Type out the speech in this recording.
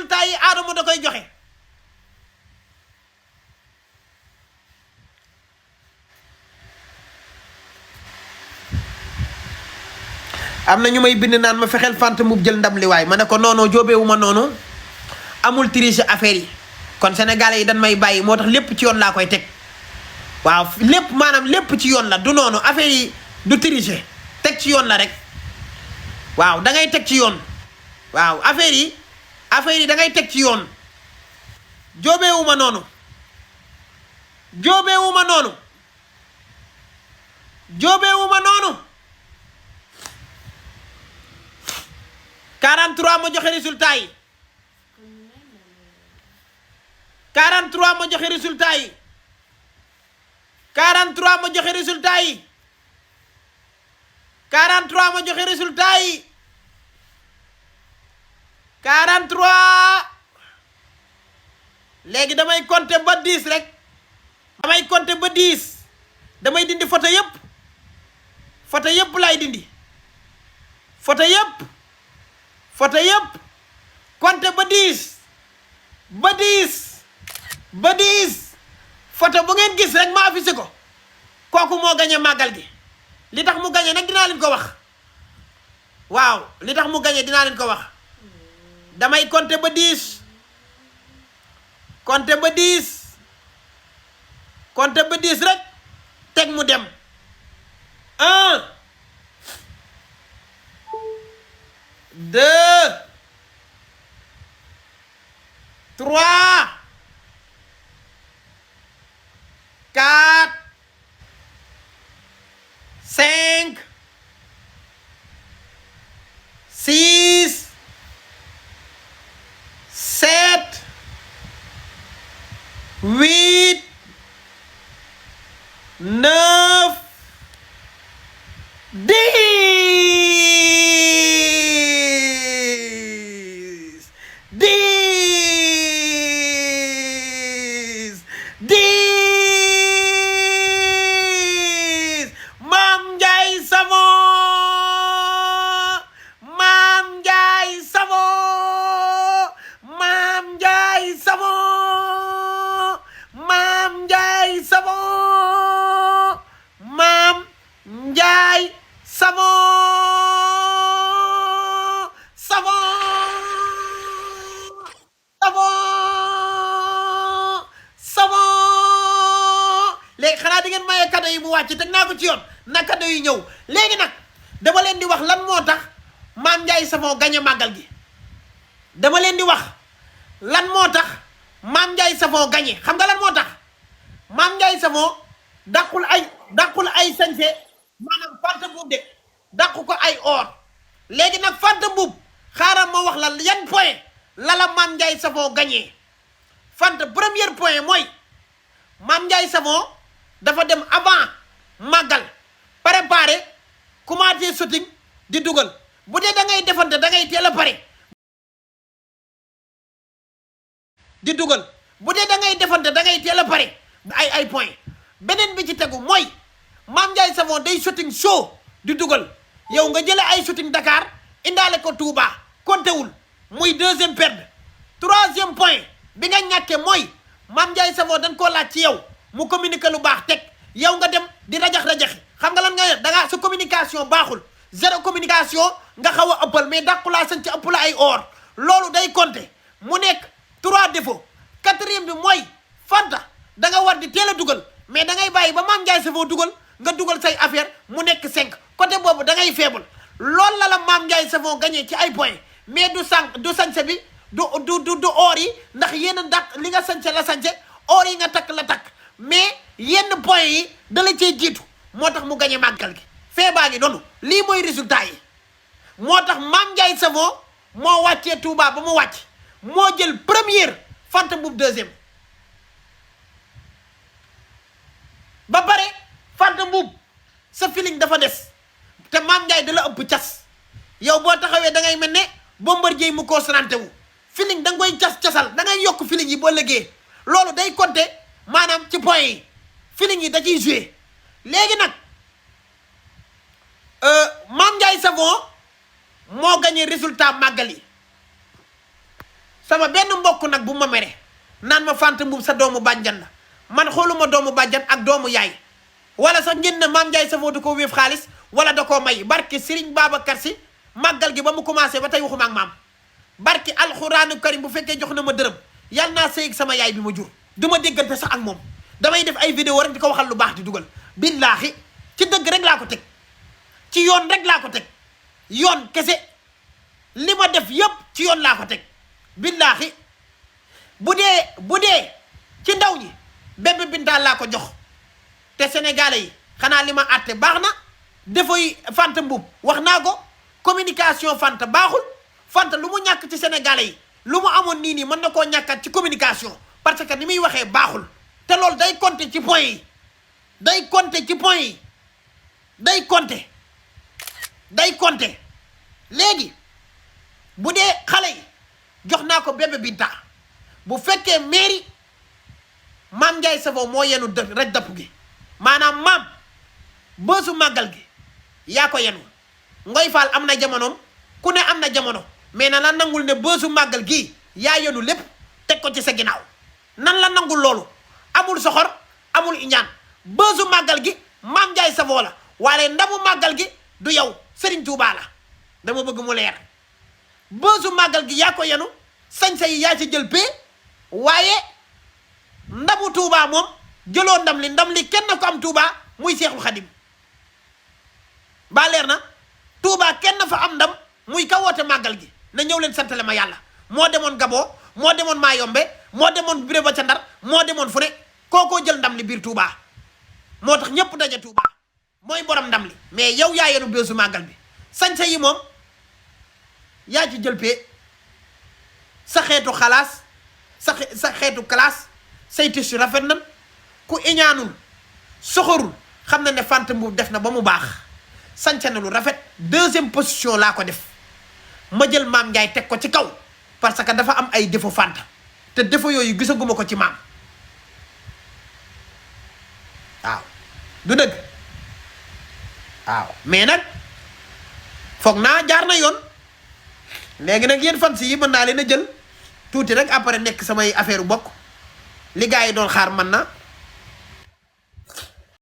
résultat yi Adamo da koy joxe. am na ñu may bind naan ma fexeel Fanta Mboup jël ndam li waay ma ne ko noonu jóobeewu ma noonu amul triche affaire yi kon sénégalais yi dañ may bàyyi moo tax lépp ci yoon laa koy teg waaw lépp maanaam lépp ci yoon la du noonu affaire yi du triche teg ci yoon la rek waaw da ngay teg ci yoon waaw affaire yi da ngay teg ci yoon jóobeewu ma noonu jóobeewu ma noonu jóobeewu ma noonu 43 ma joxe résultat yi 43 ma joxe résultat yi 43 ma joxe résultat yi 43 ma joxe résultat yi 43 léegi damay compter ba 10 rek damay compter ba 10 damay dindi photo yëpp laay dindi photo yëpp compter ba 10 ba 10 ba 10 photo bu ngeen gis rek ma affiché ko kooku moo gañe màggal gi li tax mu gañe nag dinaa leen ko wax waaw li tax mu gañe dinaa leen ko wax damay compter ba 10 compter ba 10 compter ba 10 rek teg mu dem 1 2 3 4 5 6 7 8 9 léegi xanaa di ngeen maye cadeau yi mu wàcc teg naa ko ci yoon na cadeau yi ñëw léegi nag dama leen di wax lan moo tax Mame Ndiaye Savon gañe màggal gi dama leen di wax lan moo tax Mame Ndiaye Savon gañe xam nga lan moo tax Mame Ndiaye Savon dàqul ay sañse maanaam Fanta Mboup de dàqu ko ay or léegi nag Fanta Mboup xaaral ma wax la yan point la Mame Ndiaye Savon gañee Fanta premier point mooy Mame Ndiaye Savon dafa dem avant màggal préparé commencé shooting di dugal bu dee da ngay defante da ngay teel a pare di dugal bu dee da ngay defante da ngay teel a pare ay point beneen bi ci tegu mooy Mame Ndiaye Savon day shooting show di dugal yow nga jële ay shooting Dakar indaale ko Touba kontewul muy deuxième perte troisième point bi nga ñàkkee mooy Mame Ndiaye Savon dañ koo laaj ci yow mu communiquer lu baax teg yow nga dem di rajax-rajaxi xam nga lan nga da ngaa sa communication baaxul zéro communication nga xaw a ëppal mais dàqulaa sañ ci ëpp la ay or loolu day compter mu nekk 3 défauts quatrième bi mooy Fanta da nga war di teel a dugal mais da ngay bàyyi ba Mame Ndiaye Savon dugal nga dugal say affaire mu nekk 5 côté boobu da ngay faible loolu la Mame Ndiaye Savon gagné ci ay points mais du sañse bi du or yi ndax yéen a dàq li nga sañse la sañse or yi nga takk la takk mais yenn points yi da la cee jiitu moo tax mu gagné màggal gi feebaa gi doonu lii mooy résultat yi moo tax Mame Ndiaye Savon moo wàccee Touba ba mu wàcc moo jël première Fanta Mboup deuxième ba pare Fanta Mboup sa feeling dafa des te Mame Ndiaye da la ëpp cas yow boo taxawee da ngay mel ne Bombardier mu concentré wu feeling da nga koy casal da ngay yokk feeling yi boo lëggee loolu day compter maanaam ci point yi feeling yi da ciy joué léegi nag Mame Ndiaye Savon moo gagné résultat màggal yi sama benn mbokk nag bu ma mere naan ma Fanta Mbuub sa doomu bàjjan la man xooluma doomu bàjjan ak doomu yaay wala sax ngeen ne Mame Ndiaye Savon da koo wéef xaalis wala da koo may barki Serigne Babacar Sy màggal gi ba mu commencé ba tey waxuma ak maam barki alxuraanu karim bu fekkee jox na ma dërëm yàlla naa sëy ak sama yaay bi ma jur du ma déggante sax ak moom damay def ay vidéo rek di ko waxal lu baax di dugal billaahi ci dëgg rek laa ko teg ci yoon rek laa ko teg yoon kese li ma def yëpp ci yoon laa ko teg billaahi bu dee ci ndaw ñi Bébé Binta laa ko jox te sénégalais yi xanaa li ma àtte baax na dafay Fanta Mbuub wax naa ko communication Fanta baaxul Fanta lu mu ñàkk ci sénégalais yi lu mu amoon nii mën na koo ñàkkat ci communication parce que ni muy waxee baaxul te loolu day compter ci point yi day compter ci point yi day compter léegi bu dee xale yi jox naa ko Bébé Binta bu fekkee mairie Mame Ndiaye Savon moo yenu rek dapp gi maanaam maam bësu màggal gi yaa ko yenu Ngoy Fall am na jamonoom ku ne am na jamono mais na la nangul ne bësu màggal gi yaa yenu lépp teg ko ci sa ginnaaw nan la nangul loolu amul soxor amul iñaan bësu màggal gi Mame Ndiaye Savon la waaye ndamu màggal gi du yow Serigne Touba la dama bëgg mu leer bësu màggal gi yaa ko yenu sañ-sa yi yaa ci jël pee waaye ndamu Touba moom jëloo ndam li kenn ko am Touba muy Seexul Xadim ba leer na Touba kenn fa am ndam muy ka woote màggal gi na ñëw leen santale ma yàlla moo demoon Gaboo moo demoon Mayombe moo demoon Biré ba ca Ndar moo demoon fu ne kookoo jël ndam li biir Touba moo tax ñépp daje Touba mooy borom ndam li mais yow yaa yenu bésu màggal bi sañsa yi moom yaa ci jël pee sa xeetu xalaas sa xeetu classe say tissu rafet nan ku iñaanul soxorul xam na ne Fanta Mbuub def na ba mu baax sañsa na lu rafet deuxième position laa ko def ma jël Mame Ndiaye teg ko ci kaw parce que dafa am ay défaut Fanta te défaut yooyu gisaguma ko ci maam waaw du dëgg waaw mais nag foog naa jaar na yoon léegi nag yéen fans yi mën naa leen a jël tuuti rek après nekk samay affaire bopp li gars yi doon xaar man na